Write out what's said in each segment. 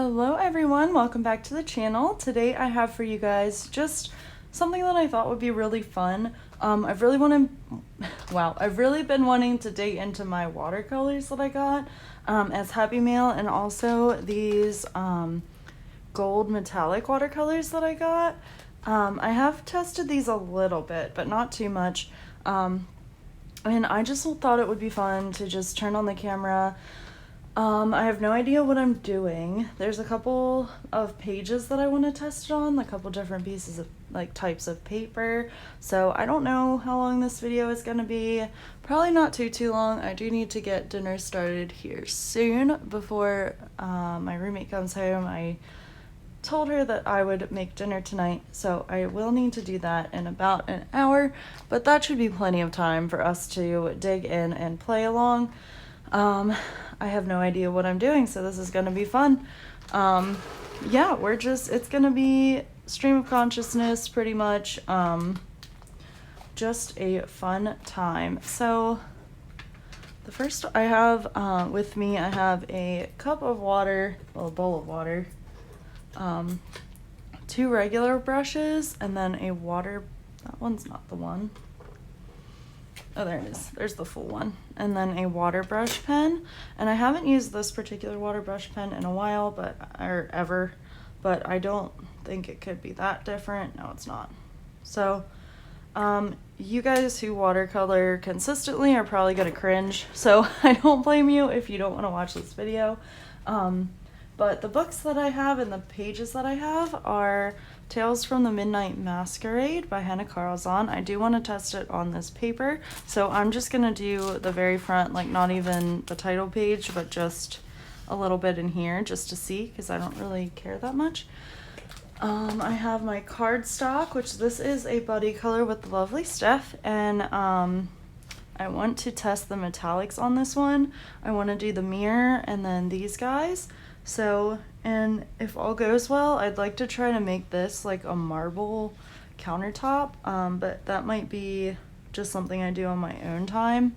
Hello everyone, welcome back to the channel. Today I have for you guys just something that I thought would be really fun. I've really been wanting to dig into my watercolors that I got as Happy Mail, and also these gold metallic watercolors that I got. I have tested these a little bit, but not too much. And I just thought it would be fun to just turn on the camera. I have no idea what I'm doing. There's a couple of pages that I want to test it on, a couple different pieces of types of paper. So I don't know how long this video is going to be. Probably not too long. I do need to get dinner started here soon before my roommate comes home. I told her that I would make dinner tonight, so I will need to do that in about an hour, but that should be plenty of time for us to dig in and play along. I have no idea what I'm doing, so this is going to be fun. Yeah, it's going to be stream of consciousness pretty much, just a fun time. So the first I have with me, I have a cup of water, well, a bowl of water, 2 regular brushes, and then a water, that one's not the one. Oh, there it is. There's the full one. And then a water brush pen. And I haven't used this particular water brush pen in a while, or ever, but I don't think it could be that different. No, it's not. So, you guys who watercolor consistently are probably gonna cringe, so I don't blame you if you don't want to watch this video. But the books that I have and the pages that I have are Tales from the Midnight Masquerade by Hannah Carlzon. I do want to test it on this paper, so I'm just going to do the very front, not even the title page, but just a little bit in here just to see, because I don't really care that much. I have my cardstock, which this is a buddy color with the lovely Steph, and I want to test the metallics on this one. I want to do the mirror and then these guys. So, and if all goes well, I'd like to try to make this like a marble countertop, but that might be just something I do on my own time.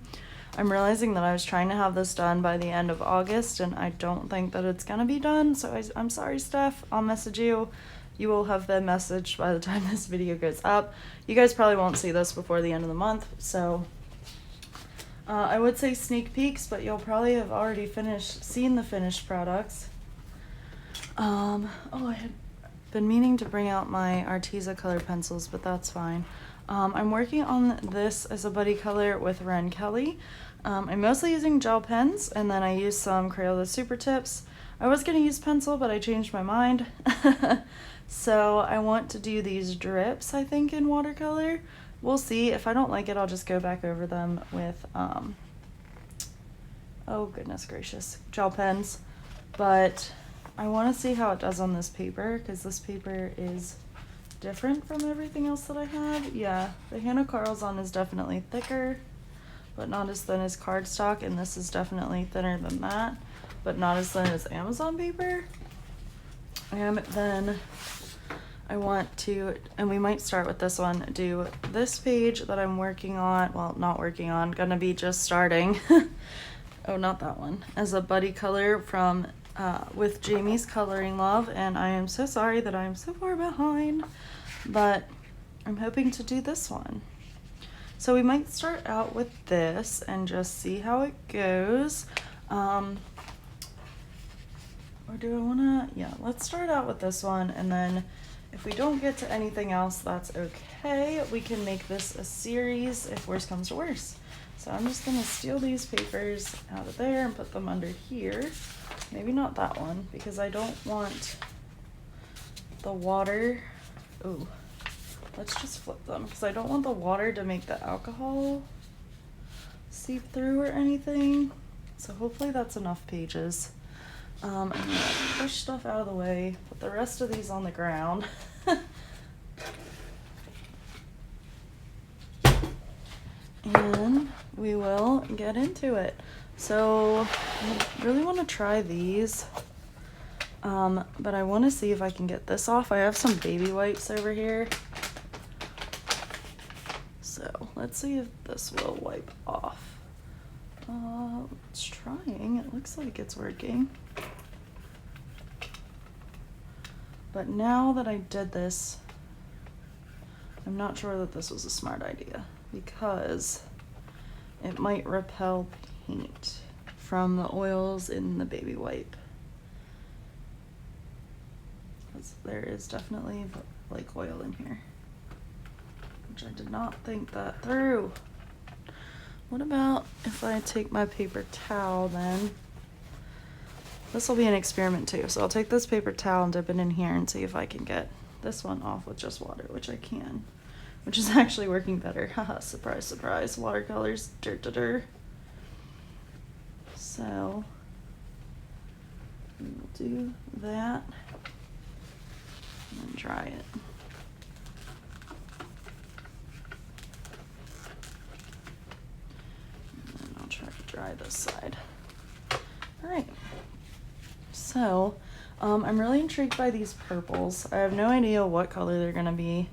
I'm realizing that I was trying to have this done by the end of August, and I don't think that it's gonna be done, so I'm sorry, Steph. I'll message you. You will have been messaged by the time this video goes up. You guys probably won't see this before the end of the month, so I would say sneak peeks, but you'll probably have already seen the finished products. Oh, I had been meaning to bring out my Arteza color pencils, but that's fine. I'm working on this as a buddy color with Ren Kelly. I'm mostly using gel pens, and then I use some Crayola Super Tips. I was going to use pencil, but I changed my mind. So I want to do these drips, I think, in watercolor. We'll see. If I don't like it, I'll just go back over them with, oh goodness gracious, gel pens. But I want to see how it does on this paper, because this paper is different from everything else that I have. Yeah, the Hannah Carlzon is definitely thicker, but not as thin as cardstock, and this is definitely thinner than that, but not as thin as Amazon paper. And then I want to, and we might start with this one, do this page that I'm working on, well, not working on, gonna be just starting. Oh, not that one, as a buddy color from with Jamie's Coloring Love, and I am so sorry that I am so far behind, but I'm hoping to do this one. So we might start out with this and just see how it goes. Or do I wanna, yeah, let's start out with this one, and then if we don't get to anything else, that's okay. We can make this a series if worse comes to worse. So I'm just gonna steal these papers out of there and put them under here. Maybe not that one, because I don't want the water. Ooh, let's just flip them, because I don't want the water to make the alcohol seep through or anything. So hopefully that's enough pages. I'm gonna push stuff out of the way, put the rest of these on the ground. And we will get into it. So I really want to try these, but I want to see if I can get this off. I have some baby wipes over here, so let's see if this will wipe off. It's trying. It looks like it's working. But now that I did this, I'm not sure that this was a smart idea because it might repel paint from the oils in the baby wipe. Because there is definitely like oil in here, which I did not think that through. What about if I take my paper towel then? This will be an experiment too. So I'll take this paper towel and dip it in here and see if I can get this one off with just water, which I can, which is actually working better. Haha, surprise, surprise. Watercolors, So we'll do that and then dry it. Dry this side. All right. So, I'm really intrigued by these purples. I have no idea what color they're gonna be,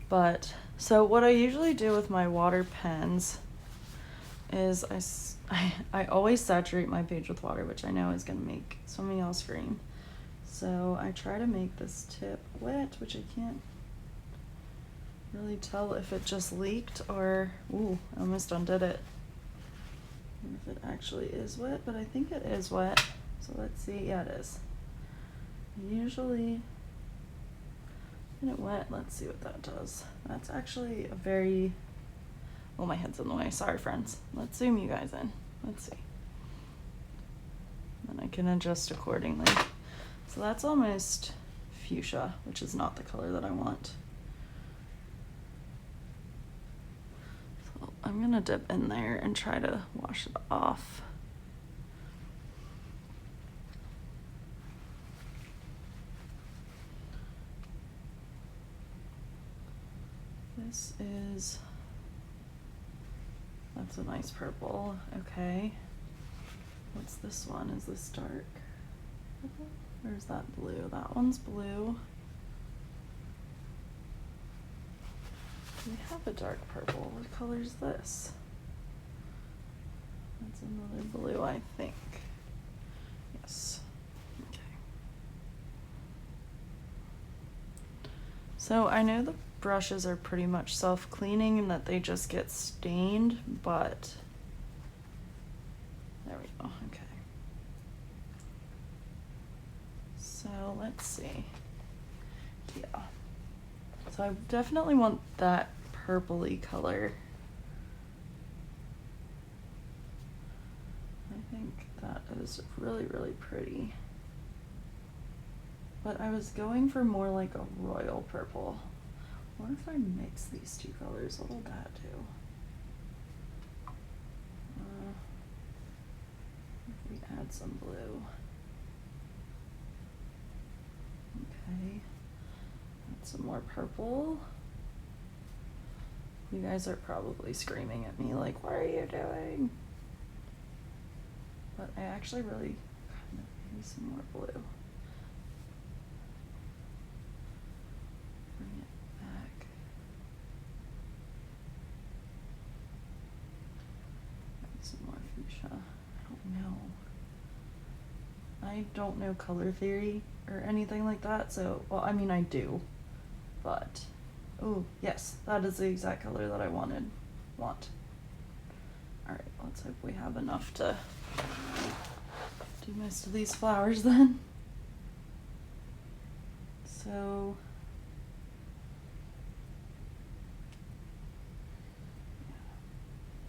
but so what I usually do with my water pens is I always saturate my page with water, which I know is gonna make something else green. So I try to make this tip wet, which I can't really tell if it just leaked or, ooh, I almost undid it. If it actually is wet, but I think it is wet. So let's see. Yeah, it is. Usually, get it wet. Let's see what that does. That's actually a very, oh, my head's in the way. Sorry, friends. Let's zoom you guys in. Let's see. Then I can adjust accordingly. So that's almost fuchsia, which is not the color that I want. I'm gonna dip in there and try to wash it off. This is, that's a nice purple. Okay. What's this one? Is this dark purple? Or is that blue? That one's blue. We have a dark purple. What color is this? That's another blue, I think. Yes. Okay. So I know the brushes are pretty much self-cleaning and that they just get stained, but there we go. Okay. So let's see. Yeah. So I definitely want that purpley color. I think that is really, really pretty. But I was going for more like a royal purple. What if I mix these two colors? What will that do? If we add some blue. Okay. Add some more purple. You guys are probably screaming at me like, what are you doing? But I actually really kind of need some more blue. Bring it back. Add some more fuchsia. I don't know. I don't know color theory or anything like that, so, well, I mean, I do, but, oh, yes, that is the exact color that I want. Alright, let's hope we have enough to do most of these flowers then. So,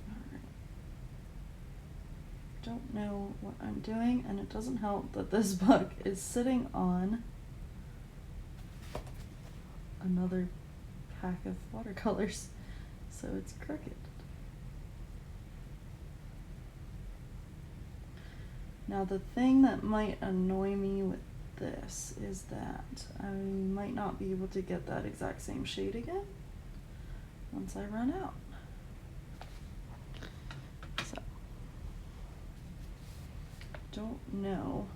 alright. Don't know what I'm doing, and it doesn't help that this book is sitting on another pack of watercolors, so it's crooked. Now the thing that might annoy me with this is that I might not be able to get that exact same shade again once I run out. So, don't know,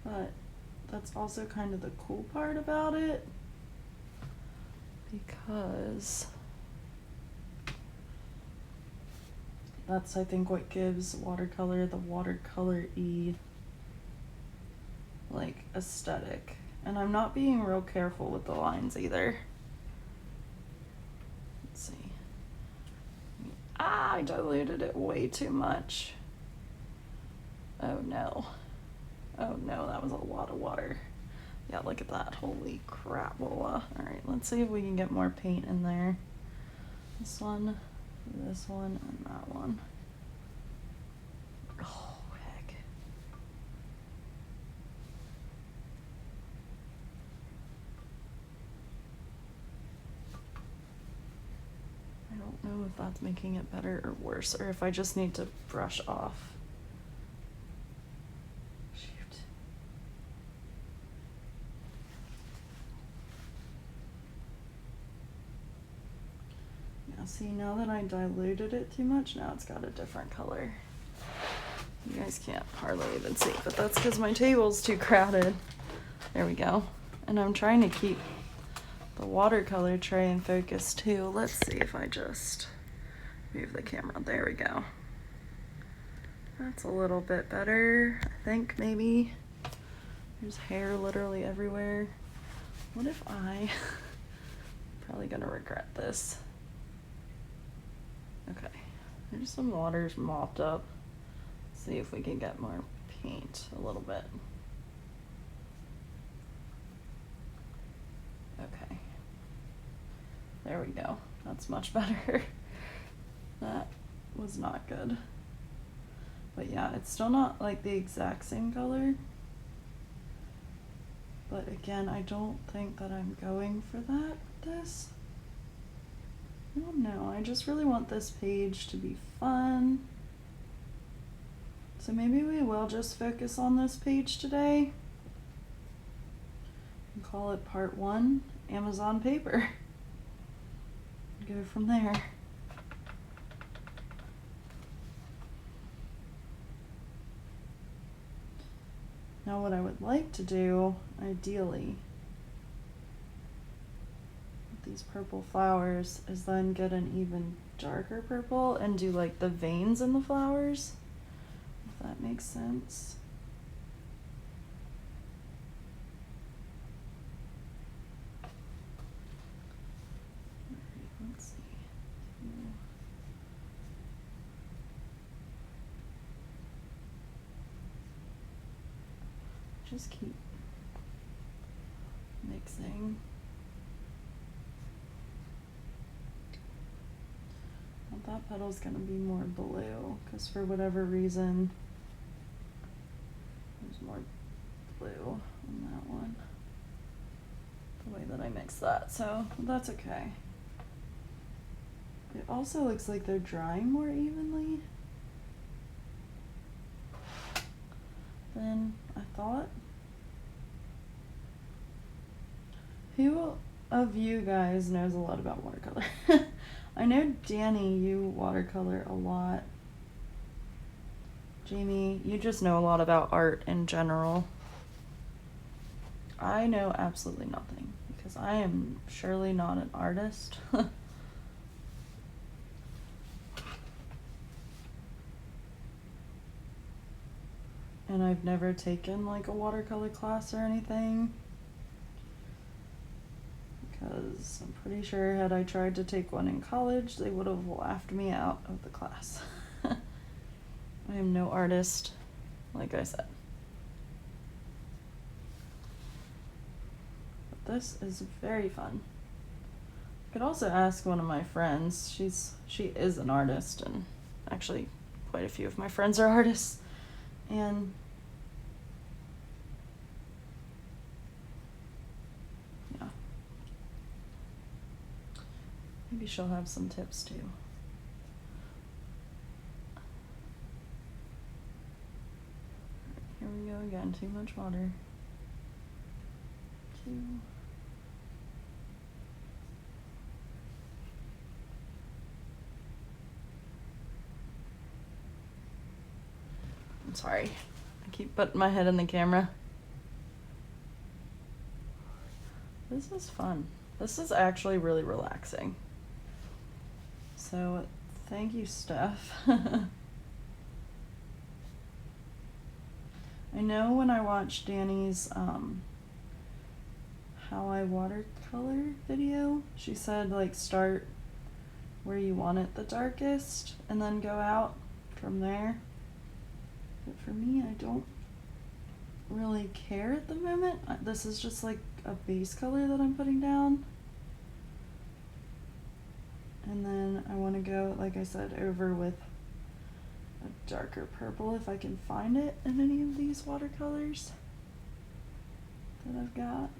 but that's also kind of the cool part about it, because that's, I think, what gives watercolor the watercolor-y aesthetic. And I'm not being real careful with the lines either. Let's see. I diluted it way too much. Oh no. Oh no, that was a lot of water. Yeah, look at that. Holy crap. Alright, let's see if we can get more paint in there. This one, and that one. Oh, heck. I don't know if that's making it better or worse, or if I just need to brush off. Shoot. Now see, now that I diluted it too much, now it's got a different color. You guys can't hardly even see, but that's because my table's too crowded. There we go. And I'm trying to keep the watercolor tray in focus too. Let's see if I just move the camera. There we go. That's a little bit better, I think, maybe. There's hair literally everywhere. What if I, probably gonna regret this. Okay, there's some water's mopped up. See if we can get more paint a little bit. Okay. There we go. That's much better. That was not good. But yeah, it's still not like the exact same color. But again, I don't think that I'm going for that with this. I don't know. I just really want this page to be fun. So maybe we will just focus on this page today and call it part 1, Amazon paper. Go from there. Now what I would like to do, ideally, with these purple flowers is then get an even darker purple and do like the veins in the flowers. If that makes sense. Alright, let's see. Just keep mixing. Well, that petal's gonna be more blue because for whatever reason there's more blue on that one, the way that I mixed that, so that's okay. It also looks like they're drying more evenly than I thought. Who of you guys knows a lot about watercolor? I know Danny, you watercolor a lot. Jamie, you just know a lot about art in general. I know absolutely nothing because I am surely not an artist. And I've never taken like a watercolor class or anything. Because I'm pretty sure had I tried to take one in college, they would have laughed me out of the class. I am no artist, like I said. But this is very fun. I could also ask one of my friends. She is an artist, and actually quite a few of my friends are artists. And yeah, maybe she'll have some tips too. Here we go again, too much water. 2. I'm sorry, I keep putting my head in the camera. This is fun. This is actually really relaxing. So, thank you, Steph. I know when I watched Danny's how I watercolor video, she said like start where you want it the darkest and then go out from there. But for me, I don't really care at the moment. This is just like a base color that I'm putting down. And then I want to go, like I said, over with a darker purple if I can find it in any of these watercolors that I've got.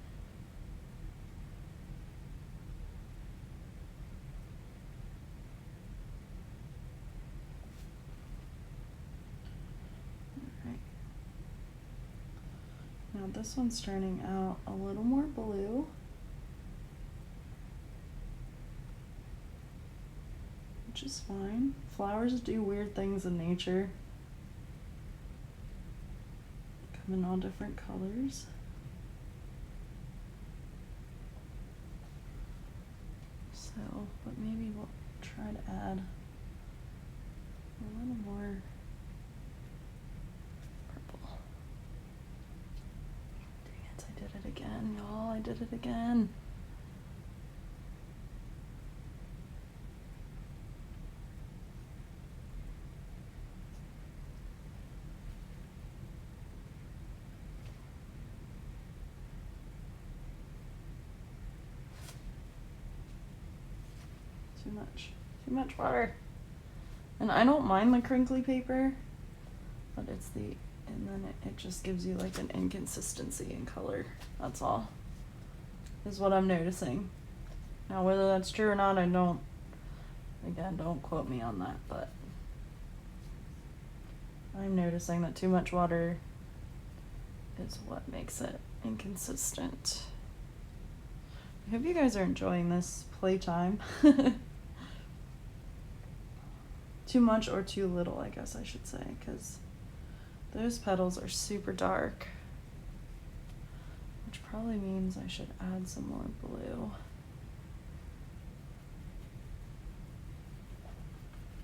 Alright. Now this one's turning out a little more blue. Which is fine. Flowers do weird things in nature. Come in all different colors. So, but maybe we'll try to add a little more purple. Dang it, I did it again, y'all. I did it again. Too much water. And I don't mind the crinkly paper, but it's and then it just gives you like an inconsistency in color. That's all, is what I'm noticing. Now whether that's true or not, don't quote me on that, but I'm noticing that too much water is what makes it inconsistent. I hope you guys are enjoying this playtime. Too much or too little, I guess I should say, because those petals are super dark, which probably means I should add some more blue.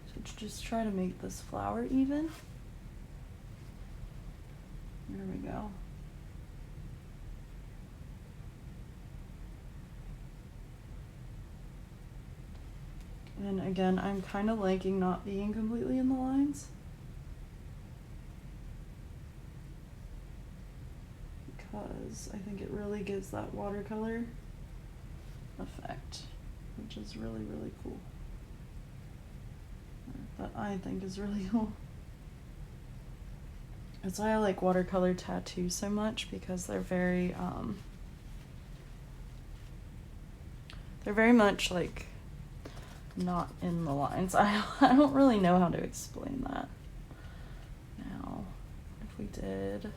So just try to make this flower even. There we go. And again, I'm kind of liking not being completely in the lines, because I think it really gives that watercolor effect, which is really, really cool. That I think is really cool. That's why I like watercolor tattoos so much, because they're very much like not in the lines. I don't really know how to explain that. Now, if we did,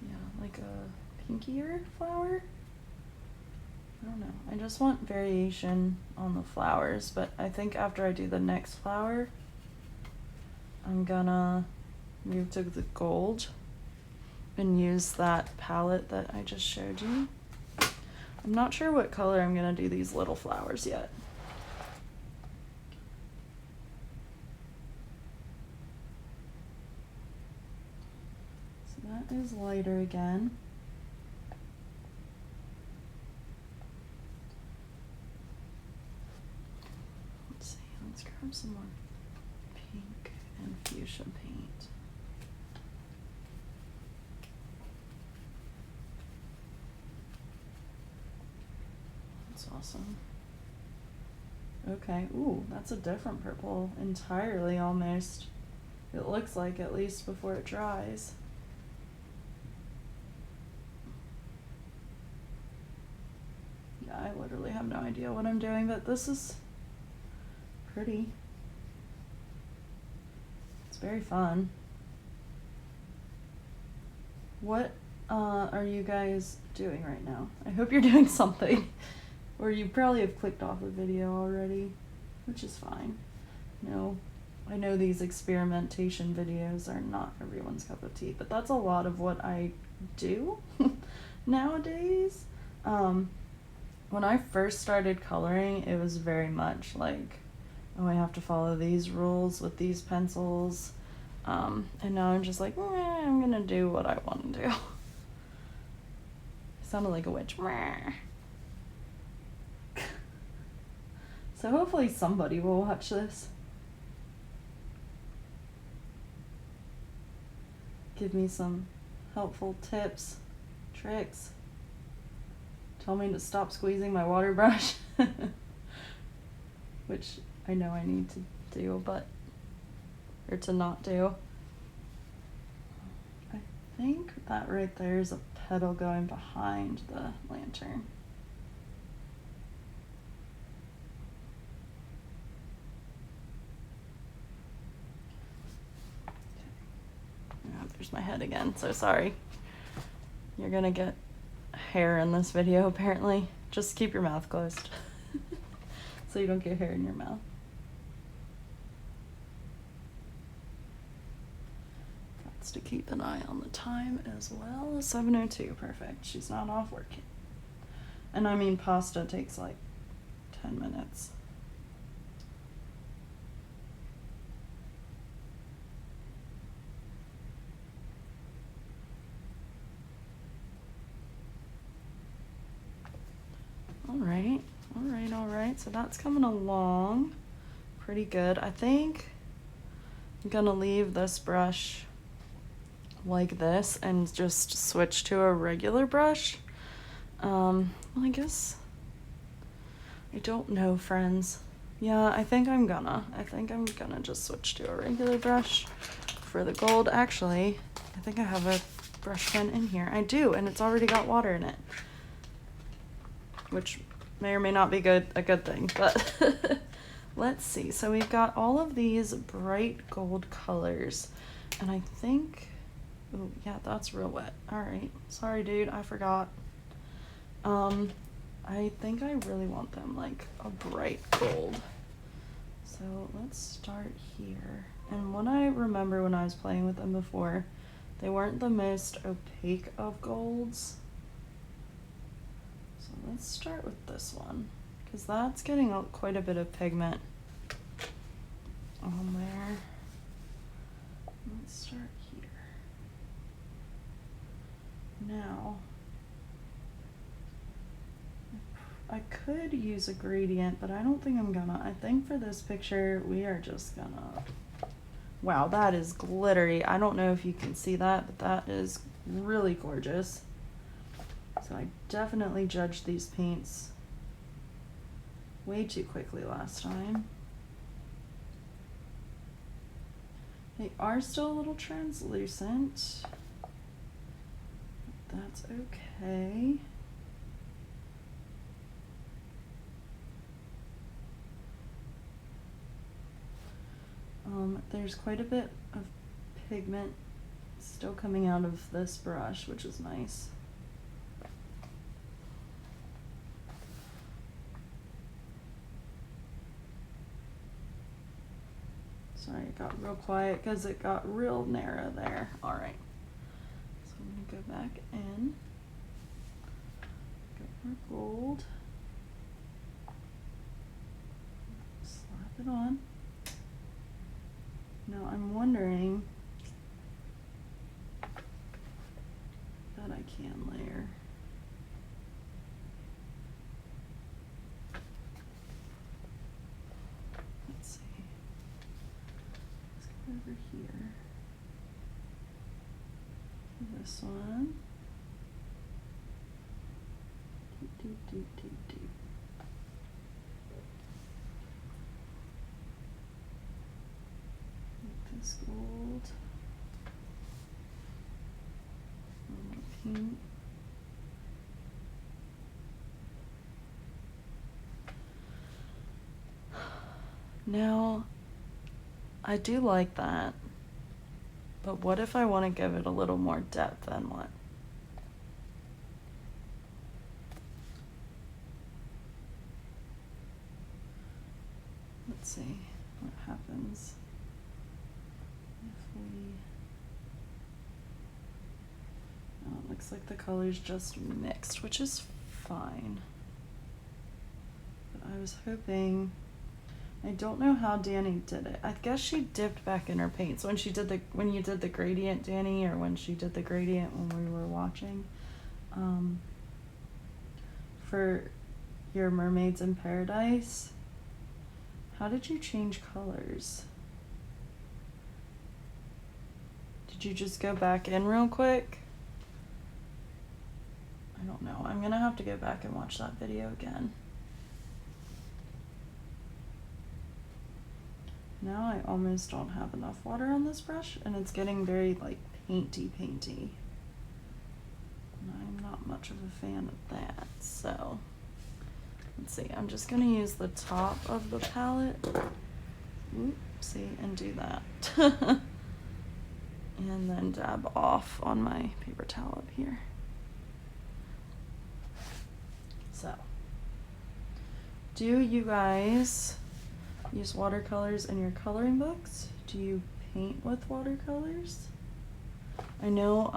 yeah, like a pinkier flower. I don't know. I just want variation on the flowers, but I think after I do the next flower, I'm gonna move to the gold and use that palette that I just showed you. I'm not sure what color I'm gonna do these little flowers yet. So that is lighter again. Let's see, let's grab some more pink and fuchsia paint. Awesome. Okay, ooh, that's a different purple entirely almost. It looks like, at least before it dries. Yeah, I literally have no idea what I'm doing, but this is pretty. It's very fun. What are you guys doing right now? I hope you're doing something. Or you probably have clicked off the video already, which is fine. No, I know these experimentation videos are not everyone's cup of tea, but that's a lot of what I do nowadays. When I first started coloring, it was very much like oh, I have to follow these rules with these pencils. And now I'm just like, I'm gonna do what I want to do. I sounded like a witch. So hopefully somebody will watch this. Give me some helpful tips, tricks. Tell me to stop squeezing my water brush. Which I know I need to do, or to not do. I think that right there is a petal going behind the lantern. Oh, there's my head again, so sorry. You're gonna get hair in this video apparently. Just keep your mouth closed so you don't get hair in your mouth. Got to keep an eye on the time as well. 7:02, perfect. She's not off working. And I mean, pasta takes like 10 minutes. All right. So that's coming along pretty good. I think I'm gonna leave this brush like this and just switch to a regular brush. Well, I guess, I don't know, friends. Yeah, I think I'm gonna just switch to a regular brush for the gold. Actually, I think I have a brush pen in here. I do, and it's already got water in it, which may or may not be a good thing, but let's see. So we've got all of these bright gold colors, and I think, oh yeah, that's real wet. All right, sorry dude, I forgot. I think I really want them like a bright gold. So let's start here. And what I remember when I was playing with them before, they weren't the most opaque of golds. So let's start with this one, because that's getting quite a bit of pigment on there. Let's start here. Now, I could use a gradient, but I don't think I'm gonna. I think for this picture, we are just gonna, wow, that is glittery. I don't know if you can see that, but that is really gorgeous. So I definitely judged these paints way too quickly last time. They are still a little translucent. That's okay. There's quite a bit of pigment still coming out of this brush, which is nice. Sorry, it got real quiet because it got real narrow there. All right, so I'm gonna go back in, get more gold, slap it on. Now I'm wondering that I can layer. Let's see. Let's go over here. This one. Deep. This gold, pink, now I do like that, but what if I want to give it a little more depth? Then what? Let's see what happens. Oh, it looks like the colors just mixed, which is fine. But I was hoping, I don't know how Danny did it. I guess she dipped back in her paints when you did the gradient, Danny, or when she did the gradient when we were watching. For your Mermaids in Paradise, how did you change colors? Did you just go back in real quick? I don't know. I'm gonna have to go back and watch that video again. Now I almost don't have enough water on this brush, and it's getting very like painty. And I'm not much of a fan of that, so let's see. I'm just gonna use the top of the palette, oopsie, and do that. And then dab off on my paper towel up here. So, do you guys use watercolors in your coloring books? Do you paint with watercolors? I know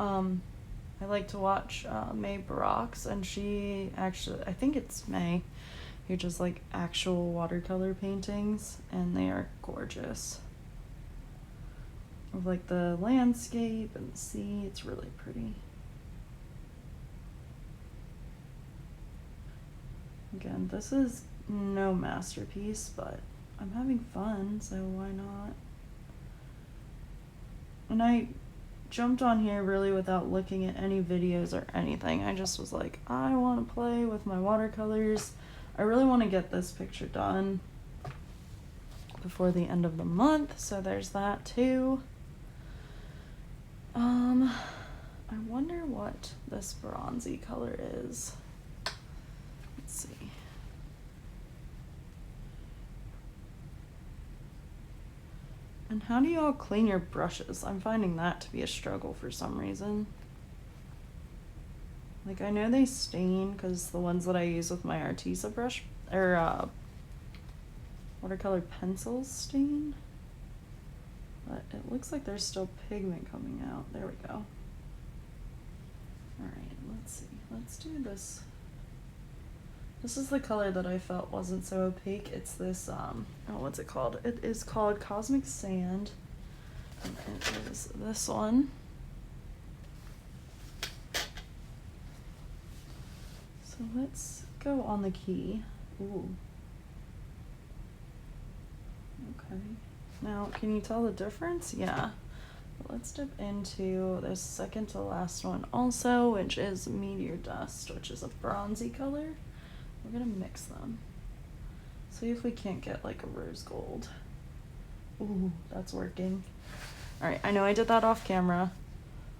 I like to watch May Brock's, and she actually, I think it's May, who does like actual watercolor paintings, and they are gorgeous. Of like the landscape and the sea, it's really pretty. Again, this is no masterpiece, but I'm having fun, so why not? And I jumped on here really without looking at any videos or anything. I just was like, I want to play with my watercolors. I really want to get this picture done before the end of the month, so there's that too. I wonder what this bronzy color is. Let's see. And how do y'all clean your brushes? I'm finding that to be a struggle for some reason. Like, I know they stain because the ones that I use with my Arteza brush, or watercolor pencils stain. But it looks like there's still pigment coming out. There we go. Alright, let's see. Let's do this. This is the color that I felt wasn't so opaque. It's this, what's it called? It is called Cosmic Sand. And it is this one. So let's go on the key. Ooh. Okay. Now, can you tell the difference? Yeah. Let's dip into the second to last one also, which is Meteor Dust, which is a bronzy color. We're gonna mix them. See if we can't get like a rose gold. Ooh, that's working. All right, I know I did that off camera,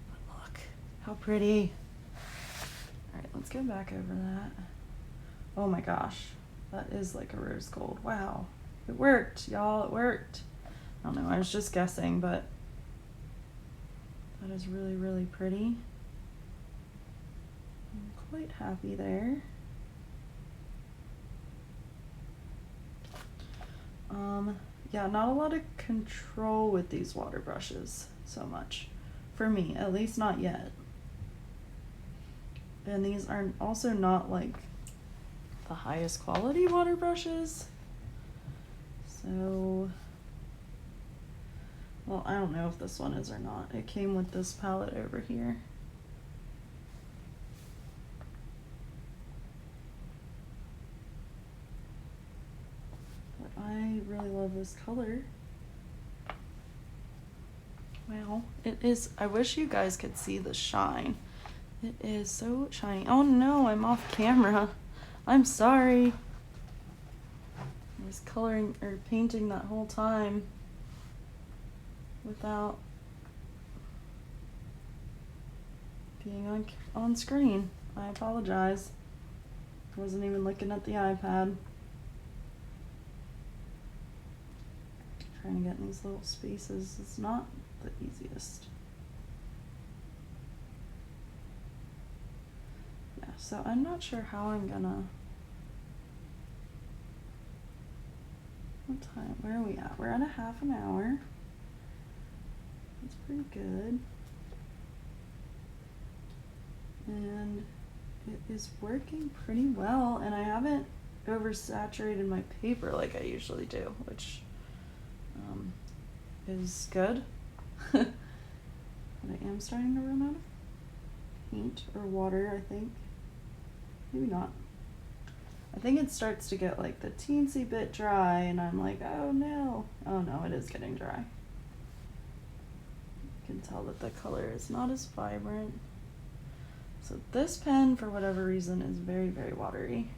but look how pretty. All right, let's go back over that. Oh my gosh, that is like a rose gold. Wow, it worked, y'all, it worked. I don't know, I was just guessing, but that is really, really pretty. I'm quite happy there. Yeah, not a lot of control with these water brushes so much. For me, at least not yet. And these are also not like the highest quality water brushes. So, well, I don't know if this one is or not. It came with this palette over here. I really love this color. Wow, it is, I wish you guys could see the shine. It is so shiny. Oh no, I'm off camera. I'm sorry. I was coloring or painting that whole time without being on screen. I apologize. I wasn't even looking at the iPad. Trying to get in these little spaces is not the easiest. Yeah, so I'm not sure how I'm gonna. What time? Where are we at? We're at a half an hour. That's pretty good. And it is working pretty well, and I haven't oversaturated my paper like I usually do, which is good. But I am starting to run out of paint or water, I think. Maybe not. I think it starts to get like the teensy bit dry, and I'm like, oh no. Oh no, it is getting dry. You can tell that the color is not as vibrant. So this pen, for whatever reason, is very, very watery.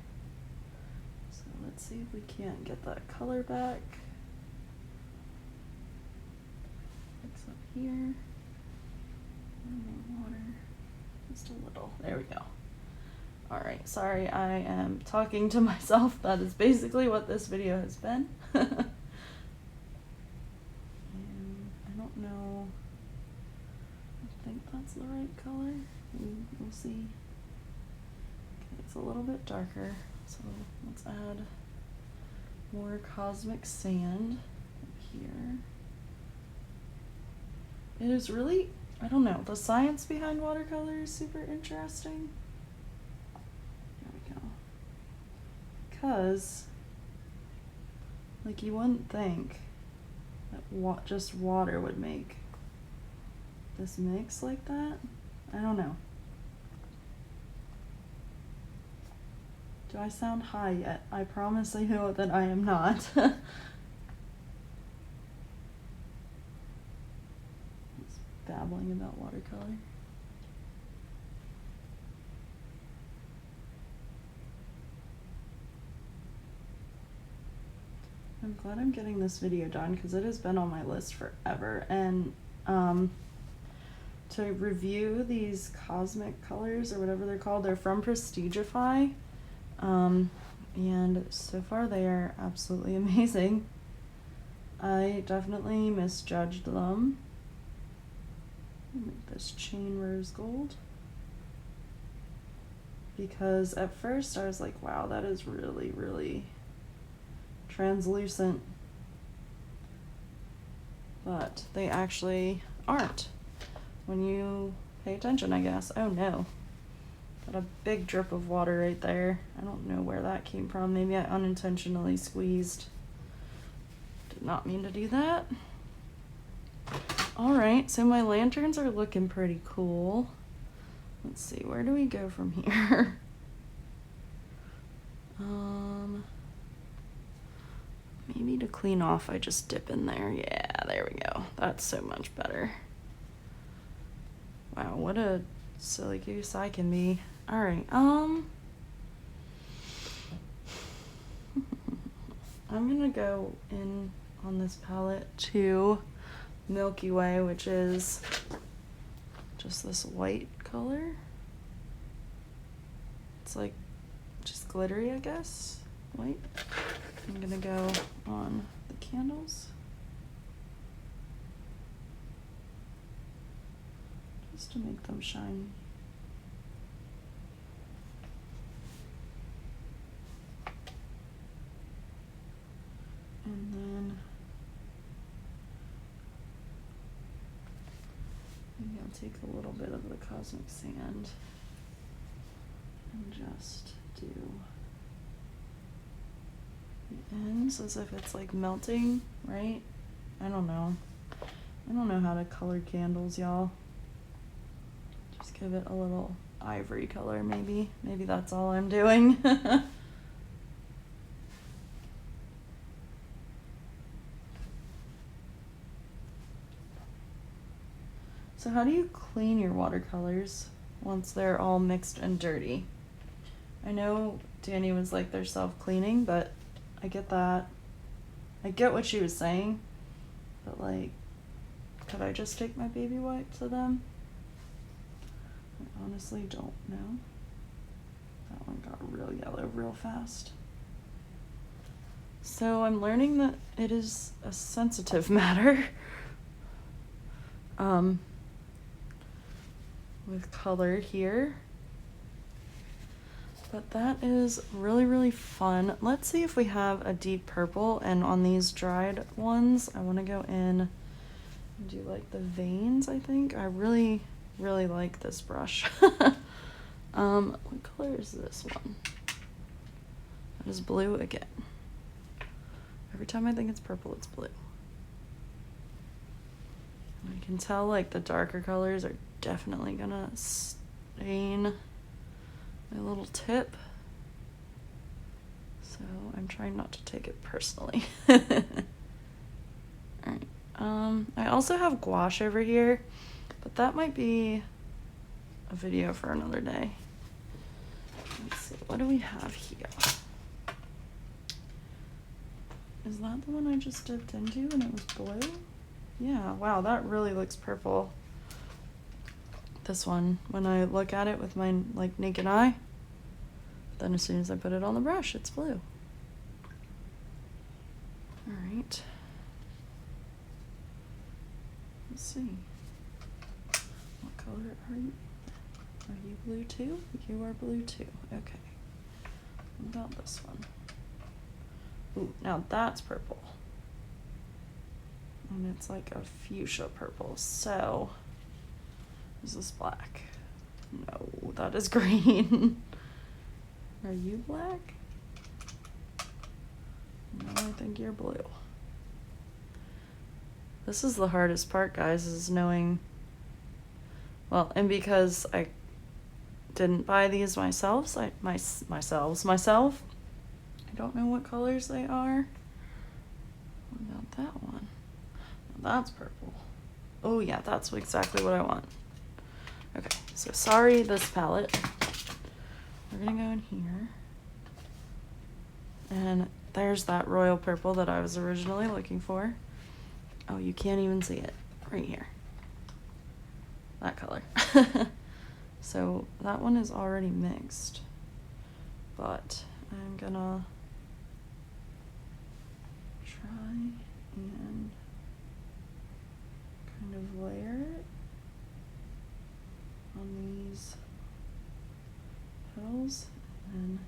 So let's see if we can't get that color back. Mix up here. More water. Just a little. There we go. Alright, sorry, I am talking to myself. That is basically what this video has been. And I don't know. I think that's the right color. We'll see. Okay, it's a little bit darker, so let's add more cosmic sand here. It is really, I don't know, the science behind watercolor is super interesting. There we go. Because, like, you wouldn't think that just water would make this mix like that. I don't know. Do I sound high yet? I promise I know that I am not. Just babbling about watercolor. I'm glad I'm getting this video done because it has been on my list forever, and to review these cosmic colors or whatever they're called, they're from Prestigify, and so far they are absolutely amazing. I definitely misjudged them. Make this chain rose gold, because at first I was like, wow, that is really, really translucent, but they actually aren't when you pay attention, I guess. Oh no, got a big drip of water right there. I don't know where that came from. Maybe I unintentionally squeezed. Did not mean to do that. All right, so my lanterns are looking pretty cool. Let's see, where do we go from here? Maybe to clean off, I just dip in there. Yeah, there we go. That's so much better. Wow, what a silly goose I can be. All right, I'm gonna go in on this palette to Milky Way, which is just this white color. It's like just glittery, I guess. White. I'm gonna go on the candles. Just to make them shine. And then maybe I'll take a little bit of the cosmic sand and just do the ends as if it's like melting, right? I don't know. I don't know how to color candles, y'all. Just give it a little ivory color, maybe. Maybe that's all I'm doing. So how do you clean your watercolors once they're all mixed and dirty? I know Danny was like they're self-cleaning, but I get that. I get what she was saying, but like, could I just take my baby wipe to them? I honestly don't know. That one got real yellow real fast. So I'm learning that it is a sensitive matter. With color here. But that is really, really fun. Let's see if we have a deep purple, and on these dried ones, I want to go in and do like the veins, I think. I really, really like this brush. What color is this one? That is blue again. Every time I think it's purple, it's blue. And I can tell like the darker colors are definitely gonna stain my little tip. So I'm trying not to take it personally. Alright. I also have gouache over here, but that might be a video for another day. Let's see, what do we have here? Is that the one I just dipped into and it was blue? Yeah, wow, that really looks purple. This one, when I look at it with my like naked eye, then as soon as I put it on the brush, it's blue. All right. Let's see. What color are you? Are you blue too? You are blue too. Okay. What about this one? Ooh, now that's purple. And it's like a fuchsia purple. So, is this black? No, that is green. Are you black? No, I think you're blue. This is the hardest part, guys, is knowing, well, and because I didn't buy these myself, I don't know what colors they are. What about that one? That's purple. Oh yeah, that's exactly what I want. Okay, so sorry, this palette. We're gonna go in here. And there's that royal purple that I was originally looking for. Oh, you can't even see it. Right here. That color. So that one is already mixed. But I'm gonna try and kind of layer it on these petals and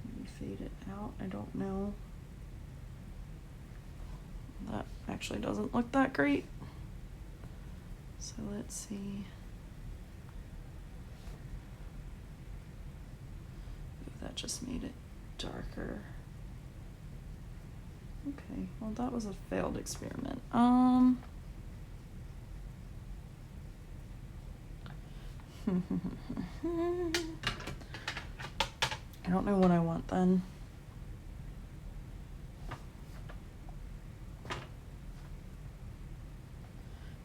maybe fade it out. I don't know. That actually doesn't look that great. So let's see. Ooh, that just made it darker. Okay, well that was a failed experiment. I don't know what I want then.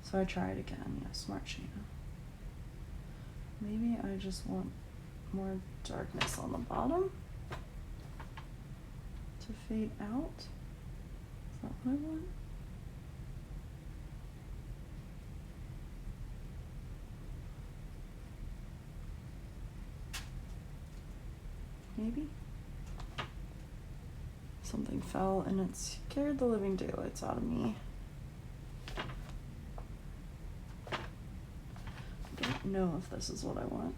So I tried again, yeah, Smart Sheen. Maybe I just want more darkness on the bottom to fade out. Is that what I want? Maybe? Something fell and it scared the living daylights out of me. I don't know if this is what I want.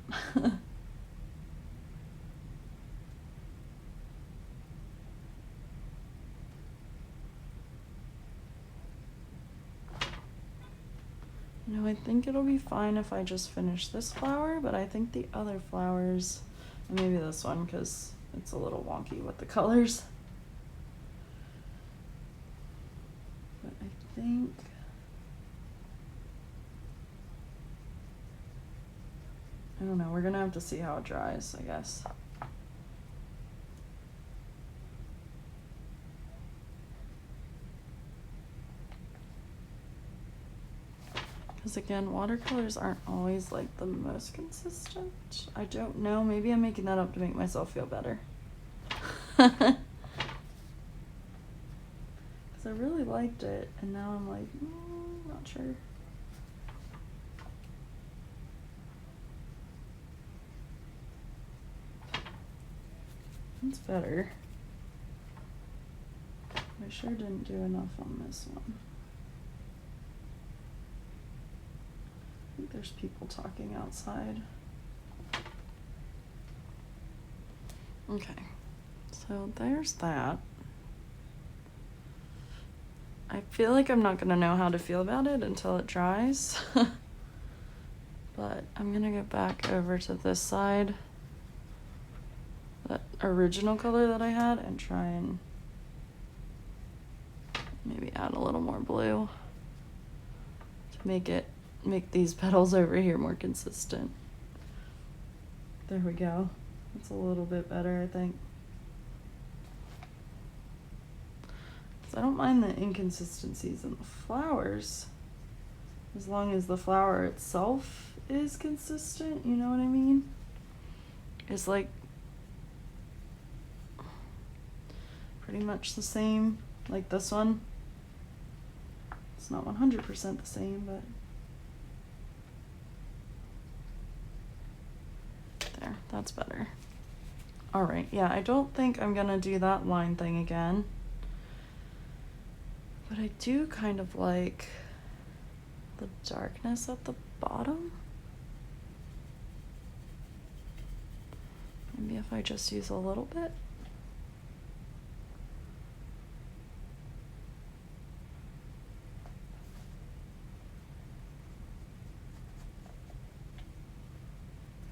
You know, I think it'll be fine if I just finish this flower, but I think the other flowers, and maybe this one because it's a little wonky with the colors. But I think I don't know, we're gonna have to see how it dries, I guess. Because again, watercolors aren't always like the most consistent. I don't know, maybe I'm making that up to make myself feel better. Because I really liked it, and now I'm like, not sure. It's better. I sure didn't do enough on this one. I think there's people talking outside. Okay, so there's that. I feel like I'm not gonna know how to feel about it until it dries. But I'm gonna go back over to this side. that original color that I had and try and maybe add a little more blue to make these petals over here more consistent. There we go. That's a little bit better, I think. So I don't mind the inconsistencies in the flowers, as long as the flower itself is consistent, you know what I mean? It's like pretty much the same, like this one. It's not 100% the same, but there, that's better. All right, yeah, I don't think I'm gonna do that line thing again, but I do kind of like the darkness at the bottom. Maybe if I just use a little bit.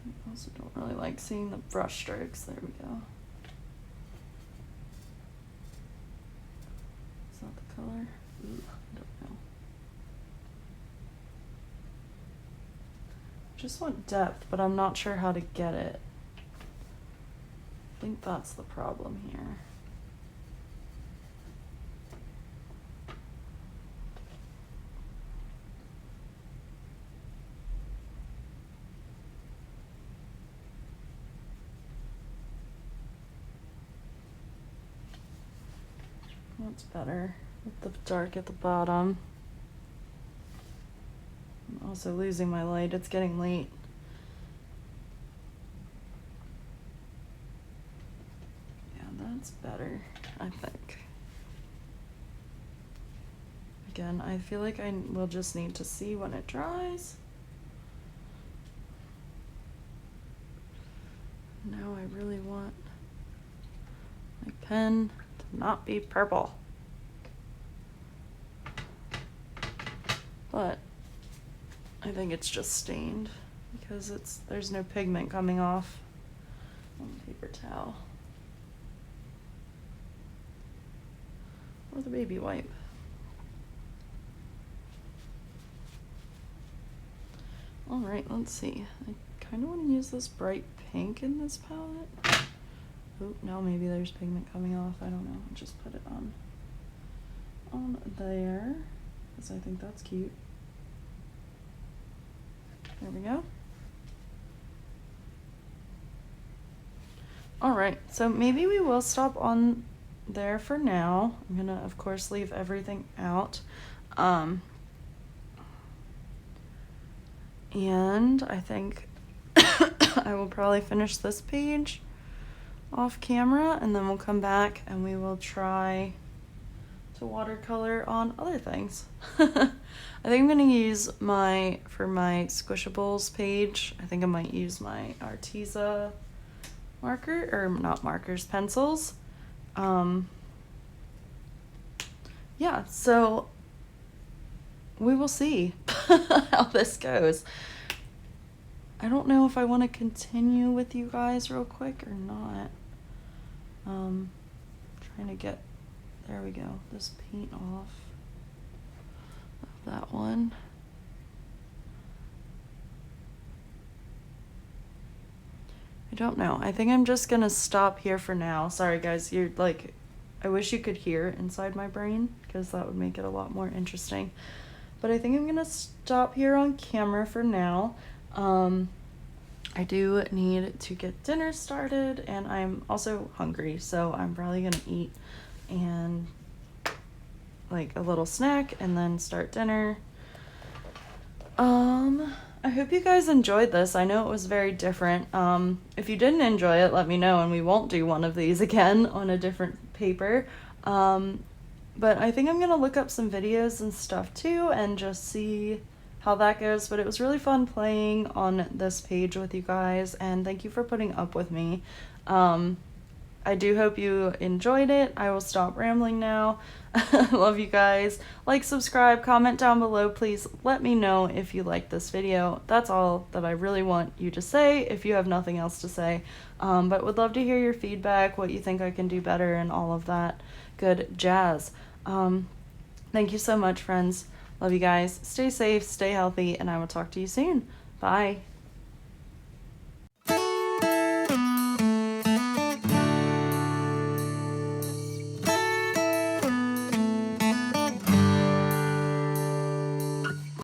I also don't really like seeing the brush strokes. There we go. Is that the color? Ooh, I don't know. Just want depth, but I'm not sure how to get it. I think that's the problem here. That's better with the dark at the bottom. I'm also losing my light. It's getting late. Yeah, that's better, I think. Again, I feel like I will just need to see when it dries. Now I really want my pen to not be purple. But I think it's just stained because there's no pigment coming off on the paper towel. Or the baby wipe. All right, let's see. I kind of want to use this bright pink in this palette. Oh, now maybe there's pigment coming off. I don't know. I'll just put it on there because I think that's cute. There we go. All right, so maybe we will stop on there for now. I'm gonna, of course, leave everything out. And I think I will probably finish this page off camera, and then we'll come back and we will try to watercolor on other things. I think I'm gonna use for my Squishables page, I think I might use my Arteza marker, or not markers, pencils. Yeah, so we will see how this goes. I don't know if I want to continue with you guys real quick or not. Trying to get, there we go, this paint off of that one. I don't know. I think I'm just gonna stop here for now. Sorry guys, you're like, I wish you could hear inside my brain because that would make it a lot more interesting. But I think I'm gonna stop here on camera for now. I do need to get dinner started, and I'm also hungry, so I'm probably gonna eat and like a little snack and then start dinner. I hope you guys enjoyed this. I know it was very different. If you didn't enjoy it, let me know and we won't do one of these again on a different paper. But I think I'm gonna look up some videos and stuff too and just see how that goes. But it was really fun playing on this page with you guys, and thank you for putting up with me. I do hope you enjoyed it. I will stop rambling now. Love you guys. Like, subscribe, comment down below. Please let me know if you like this video. That's all that I really want you to say if you have nothing else to say. But would love to hear your feedback, what you think I can do better, and all of that good jazz. Thank you so much, friends. Love you guys. Stay safe, stay healthy, and I will talk to you soon. Bye.